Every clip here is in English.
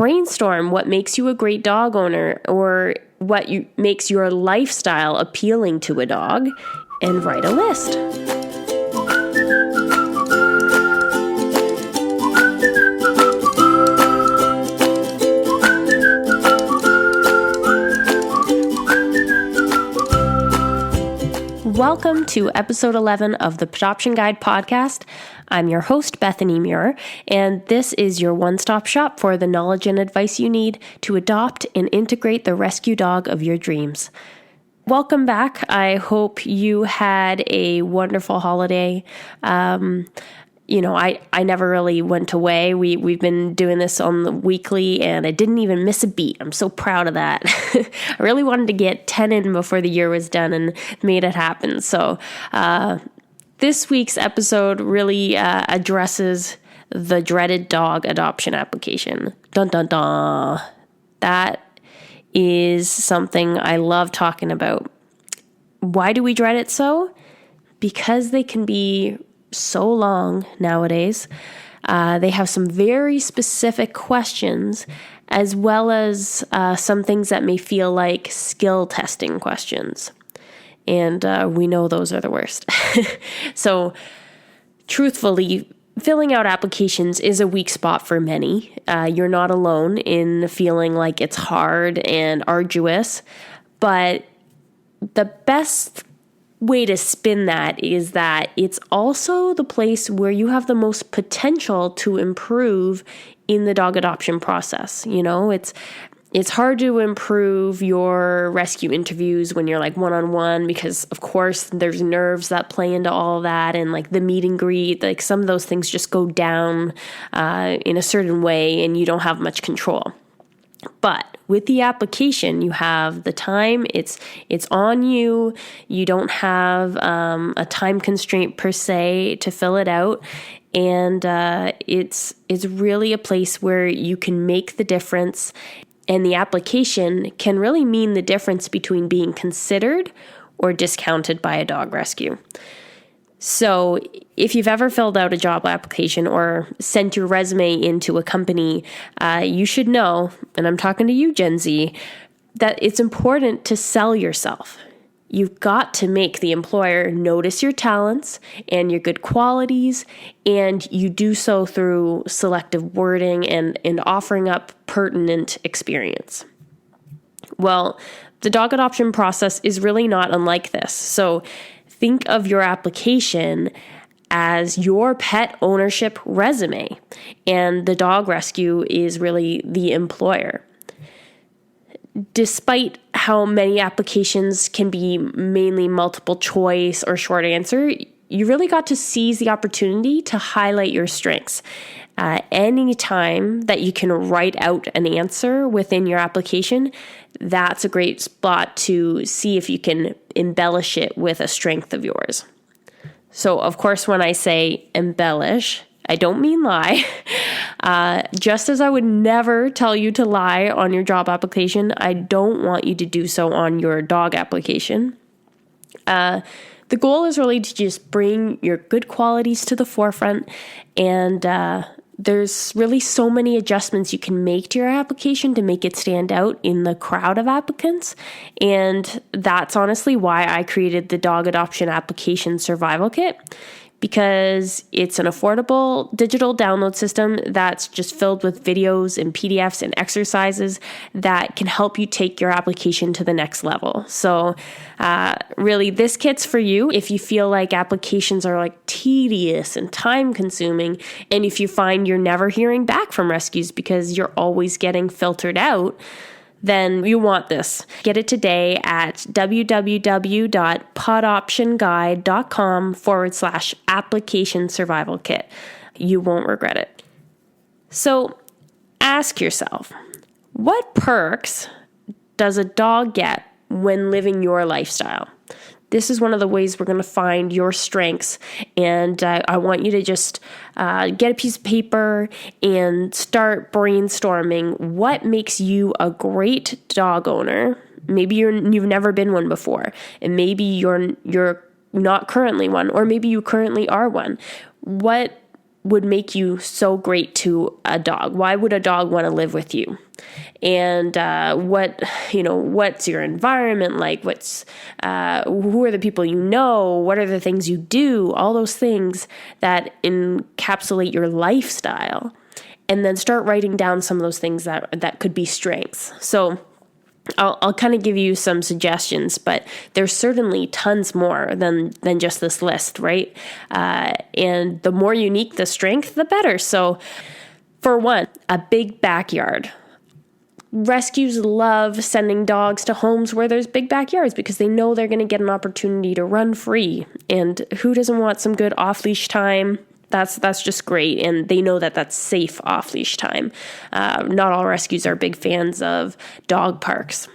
brainstorm what makes you a great dog owner or what makes your lifestyle appealing to a dog, and write a list. Welcome to episode 11 of the Pawdoption Guide podcast. I'm your host, Bethany Muir, and this is your one-stop shop for the knowledge and advice you need to adopt and integrate the rescue dog of your dreams. Welcome back. I hope you had a wonderful holiday. I never really went away. We've been doing this on the weekly, and I didn't even miss a beat. I'm so proud of that. I really wanted to get 10 in before the year was done and made it happen. So this week's episode really addresses the dreaded dog adoption application. Dun, dun, dun. That is something I love talking about. Why do we dread it so? Because they can be so long nowadays. They have some very specific questions, as well as some things that may feel like skill testing questions. And we know those are the worst. So truthfully, filling out applications is a weak spot for many. You're not alone in feeling like it's hard and arduous, but the best way to spin that is that it's also the place where you have the most potential to improve in the dog adoption process. You know, it's hard to improve your rescue interviews when you're like one-on-one, because of course there's nerves that play into all of that, and like the meet and greet, like some of those things just go down in a certain way and you don't have much control. But with the application, you have the time, it's on you. You don't have a time constraint per se to fill it out. And it's really a place where you can make the difference. And the application can really mean the difference between being considered or discounted by a dog rescue. So if you've ever filled out a job application or sent your resume into a company, you should know, and I'm talking to you, Gen Z, that it's important to sell yourself. You've got to make the employer notice your talents and your good qualities, and you do so through selective wording and offering up pertinent experience. Well, the dog adoption process is really not unlike this. So think of your application as your pet ownership resume, and the dog rescue is really the employer. Despite how many applications can be mainly multiple choice or short answer, you really got to seize the opportunity to highlight your strengths. Any time that you can write out an answer within your application, that's a great spot to see if you can embellish it with a strength of yours. So, of course, when I say embellish, I don't mean lie. Just as I would never tell you to lie on your job application, I don't want you to do so on your dog application. The goal is really to just bring your good qualities to the forefront, and there's really so many adjustments you can make to your application to make it stand out in the crowd of applicants. And that's honestly why I created the Dog Adoption Application Survival Kit, because it's an affordable digital download system that's just filled with videos and PDFs and exercises that can help you take your application to the next level. So really, this kit's for you if you feel like applications are like tedious and time consuming, and if you find you're never hearing back from rescues because you're always getting filtered out, then you want this. Get it today at www.pawdoptionguide.com/application survival kit. You won't regret it. So ask yourself, what perks does a dog get when living your lifestyle? This is one of the ways we're going to find your strengths. And I want you to just get a piece of paper and start brainstorming what makes you a great dog owner. Maybe you've never been one before, and maybe you're not currently one, or maybe you currently are one. What would make you so great to a dog? Why would a dog want to live with you? And what's your environment like? Who are the people you know? What are the things you do? All those things that encapsulate your lifestyle. And then start writing down some of those things that could be strengths. So I'll kind of give you some suggestions, but there's certainly tons more than just this list, right? And the more unique the strength, the better. So for one, a big backyard. Rescues love sending dogs to homes where there's big backyards because they know they're going to get an opportunity to run free. And who doesn't want some good off-leash time? That's just great, and they know that that's safe off-leash time. Not all rescues are big fans of dog parks.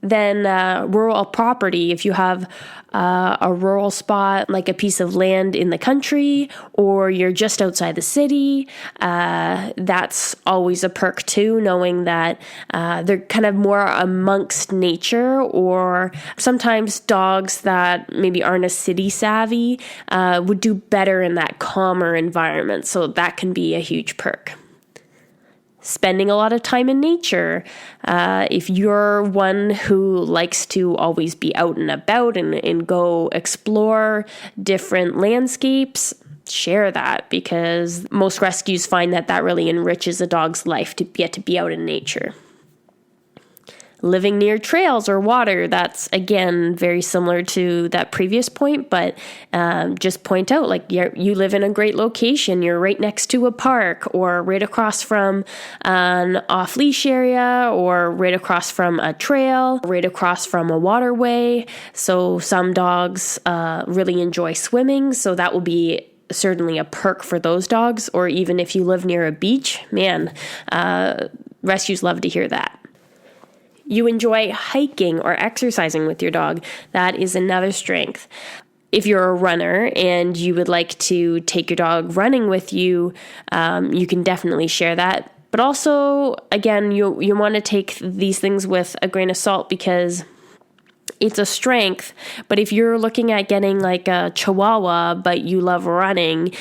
Then rural property, if you have a rural spot, like a piece of land in the country, or you're just outside the city, that's always a perk too, knowing that they're kind of more amongst nature, or sometimes dogs that maybe aren't as city savvy would do better in that calmer environment. So that can be a huge perk. Spending a lot of time in nature. If you're one who likes to always be out and about and go explore different landscapes, share that, because most rescues find that really enriches a dog's life to get to be out in nature. Living near trails or water, that's, again, very similar to that previous point, but just point out, like, you live in a great location, you're right next to a park, or right across from an off-leash area, or right across from a trail, right across from a waterway. So some dogs really enjoy swimming, so that will be certainly a perk for those dogs. Or even if you live near a beach, man, rescues love to hear that. You enjoy hiking or exercising with your dog. That is another strength. If you're a runner and you would like to take your dog running with you, you can definitely share that. But also, again, you want to take these things with a grain of salt, because it's a strength. But if you're looking at getting like a Chihuahua, but you love running,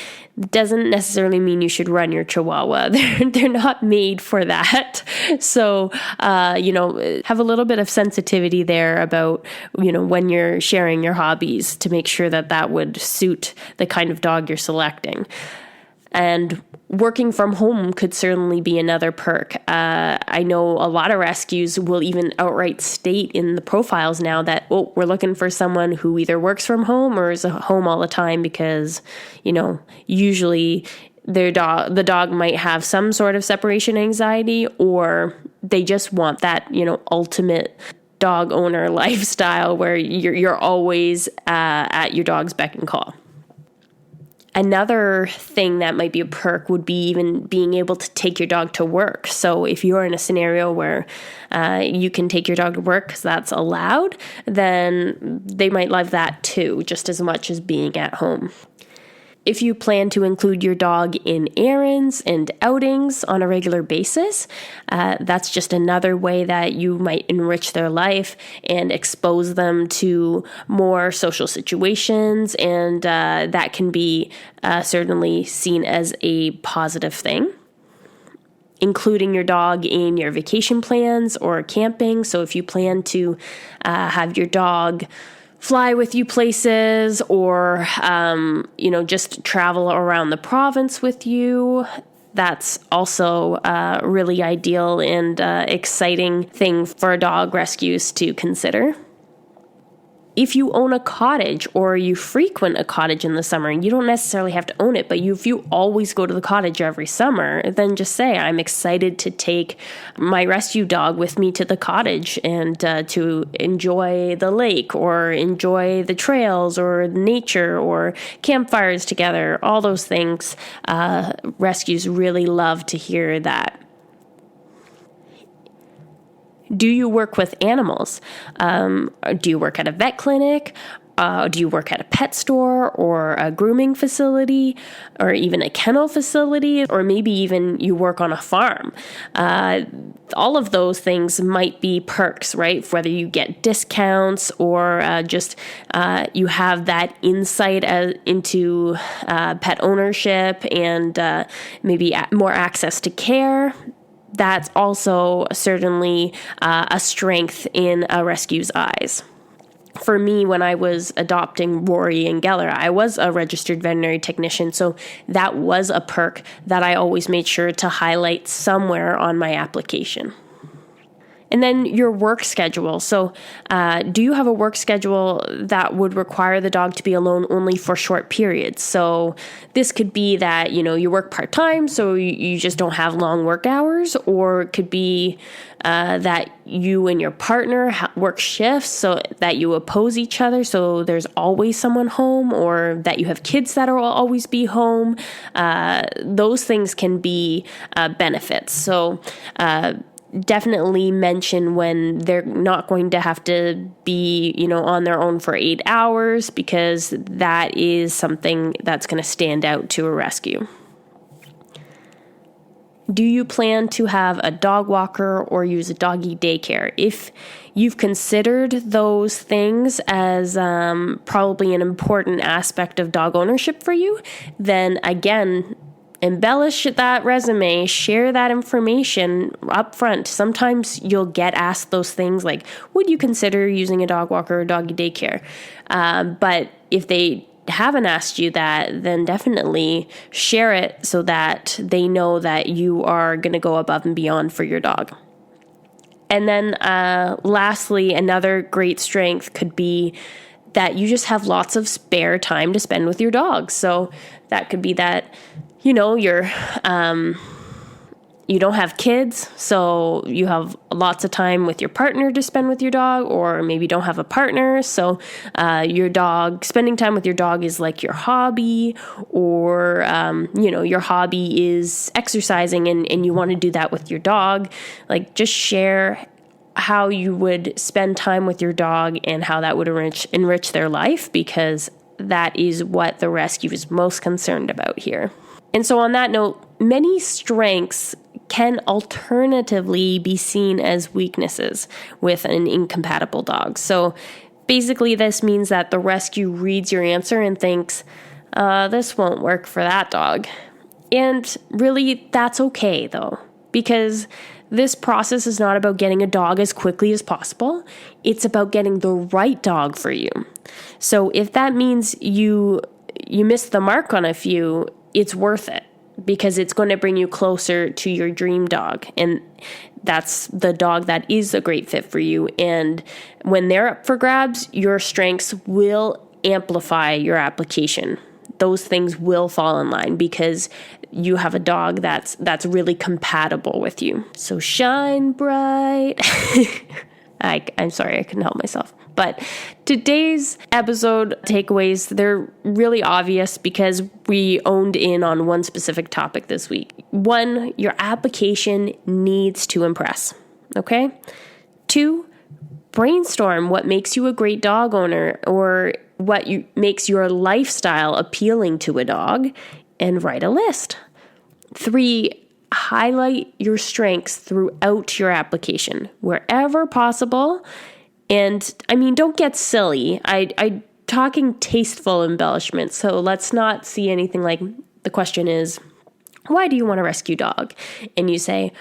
doesn't necessarily mean you should run your Chihuahua. They're not made for that. So, have a little bit of sensitivity there about, when you're sharing your hobbies, to make sure that would suit the kind of dog you're selecting. And working from home could certainly be another perk. I know a lot of rescues will even outright state in the profiles now that, we're looking for someone who either works from home or is at home all the time, because, usually the dog might have some sort of separation anxiety, or they just want that, ultimate dog owner lifestyle where you're always at your dog's beck and call. Another thing that might be a perk would be even being able to take your dog to work. So if you're in a scenario where you can take your dog to work because that's allowed, then they might love that too, just as much as being at home. If you plan to include your dog in errands and outings on a regular basis, that's just another way that you might enrich their life and expose them to more social situations, and that can be certainly seen as a positive thing. Including your dog in your vacation plans or camping. So if you plan to have your dog fly with you places, or, just travel around the province with you, that's also a really ideal and exciting thing for dog rescues to consider. If you own a cottage or you frequent a cottage in the summer, you don't necessarily have to own it, but if you always go to the cottage every summer, then just say, I'm excited to take my rescue dog with me to the cottage and to enjoy the lake or enjoy the trails or nature or campfires together, all those things. Rescues really love to hear that. Do you work with animals? Do you work at a vet clinic? Do you work at a pet store or a grooming facility or even a kennel facility, or maybe even you work on a farm? All of those things might be perks, right? Whether you get discounts or just you have that insight into pet ownership and maybe more access to care. That's also certainly a strength in a rescue's eyes. For me, when I was adopting Rory and Geller, I was a registered veterinary technician, so that was a perk that I always made sure to highlight somewhere on my application. And then your work schedule. So do you have a work schedule that would require the dog to be alone only for short periods? So this could be that, you work part-time, so you just don't have long work hours, or it could be that you and your partner work shifts so that you oppose each other, so there's always someone home, or that you have kids that will always be home. Those things can be benefits. So definitely mention when they're not going to have to be, on their own for 8 hours, because that is something that's going to stand out to a rescue. Do you plan to have a dog walker or use a doggy daycare? If you've considered those things as probably an important aspect of dog ownership for you, then again, embellish that resume, share that information up front. Sometimes you'll get asked those things like, would you consider using a dog walker or doggy daycare? But if they haven't asked you that, then definitely share it so that they know that you are going to go above and beyond for your dog. And then lastly, another great strength could be that you just have lots of spare time to spend with your dog. So that could be that you don't have kids, so you have lots of time with your partner to spend with your dog, or maybe you don't have a partner, so spending time with your dog is like your hobby, or your hobby is exercising and you want to do that with your dog. Like, just share how you would spend time with your dog and how that would enrich their life, because that is what the rescue is most concerned about here. And so on that note, many strengths can alternatively be seen as weaknesses with an incompatible dog. So basically this means that the rescue reads your answer and thinks, this won't work for that dog. And really, that's okay though, because this process is not about getting a dog as quickly as possible. It's about getting the right dog for you. So if that means you missed the mark on a few, it's worth it, because it's going to bring you closer to your dream dog. And that's the dog that is a great fit for you. And when they're up for grabs, your strengths will amplify your application. Those things will fall in line because you have a dog that's really compatible with you. So shine bright. I'm sorry, I couldn't help myself. But today's episode takeaways, they're really obvious because we owned in on one specific topic this week. 1, your application needs to impress, okay? 2, brainstorm what makes you a great dog owner or what makes your lifestyle appealing to a dog, and write a list. 3, highlight your strengths throughout your application, wherever possible. And don't get silly. I talking tasteful embellishments. So let's not see anything like, the question is, why do you want a rescue dog? And you say,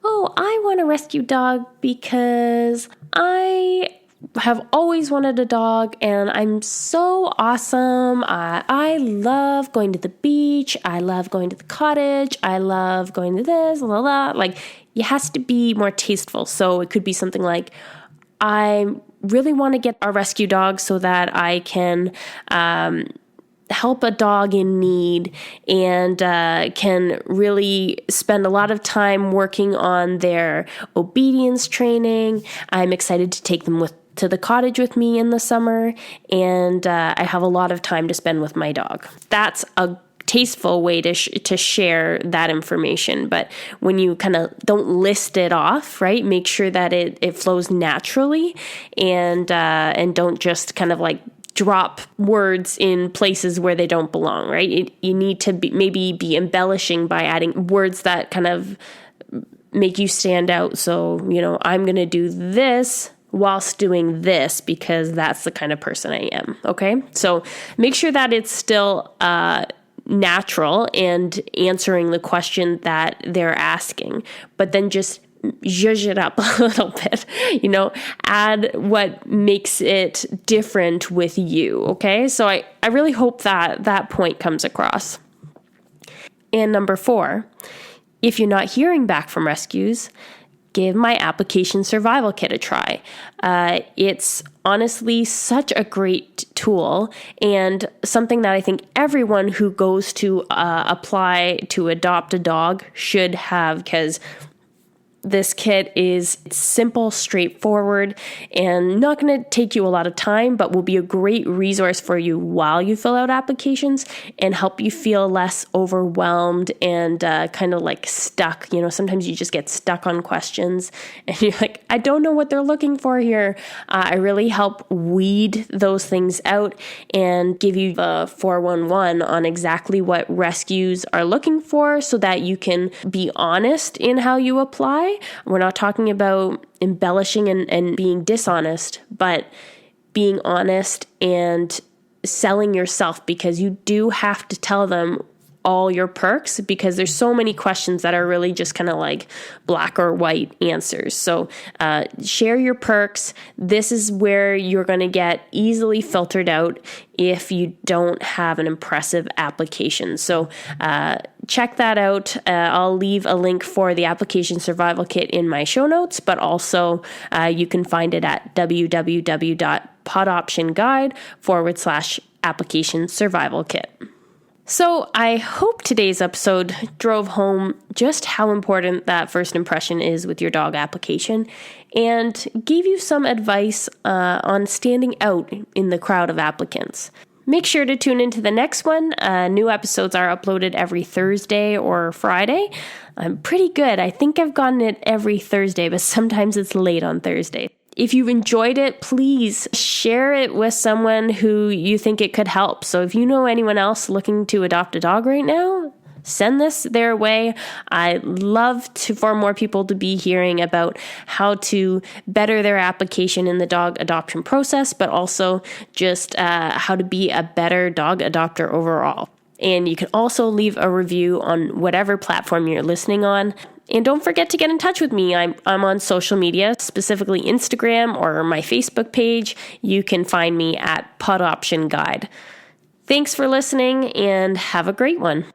oh, I want a rescue dog because I have always wanted a dog and I'm so awesome. I love going to the beach. I love going to the cottage. I love going to this, blah, blah. Like, it has to be more tasteful. So it could be something like, I really want to get a rescue dog so that I can help a dog in need and can really spend a lot of time working on their obedience training. I'm excited to take them to the cottage with me in the summer, and I have a lot of time to spend with my dog. That's a tasteful way to share that information. But when you kind of don't list it off, right, make sure that it flows naturally and don't just kind of like drop words in places where they don't belong, right? You need to maybe be embellishing by adding words that kind of make you stand out. So, I'm going to do this whilst doing this because that's the kind of person I am. Okay. So make sure that it's still, natural and answering the question that they're asking, but then just zhuzh it up a little bit, add what makes it different with you. Okay. So I really hope that point comes across. And number 4, if you're not hearing back from rescues, give my application survival kit a try. It's honestly such a great tool and something that I think everyone who goes to apply to adopt a dog should have, because this kit is simple, straightforward, and not going to take you a lot of time, but will be a great resource for you while you fill out applications and help you feel less overwhelmed and kind of like stuck. Sometimes you just get stuck on questions and you're like, I don't know what they're looking for here. I really help weed those things out and give you the 411 on exactly what rescues are looking for so that you can be honest in how you apply. We're not talking about embellishing and being dishonest, but being honest and selling yourself, because you do have to tell them all your perks, because there's so many questions that are really just kind of like black or white answers. So share your perks. This is where you're going to get easily filtered out if you don't have an impressive application. So check that out. I'll leave a link for the application survival kit in my show notes, but also you can find it at www.pawdoptionguide/application survival kit. So I hope today's episode drove home just how important that first impression is with your dog application and gave you some advice on standing out in the crowd of applicants. Make sure to tune into the next one. New episodes are uploaded every Thursday or Friday. I'm pretty good. I think I've gotten it every Thursday, but sometimes it's late on Thursday. If you've enjoyed it, please share it with someone who you think it could help. So if you know anyone else looking to adopt a dog right now, send this their way. I love for more people to be hearing about how to better their application in the dog adoption process, but also just how to be a better dog adopter overall. And you can also leave a review on whatever platform you're listening on. And don't forget to get in touch with me. I'm on social media, specifically Instagram or my Facebook page. You can find me at Pawdoption Guide. Thanks for listening and have a great one.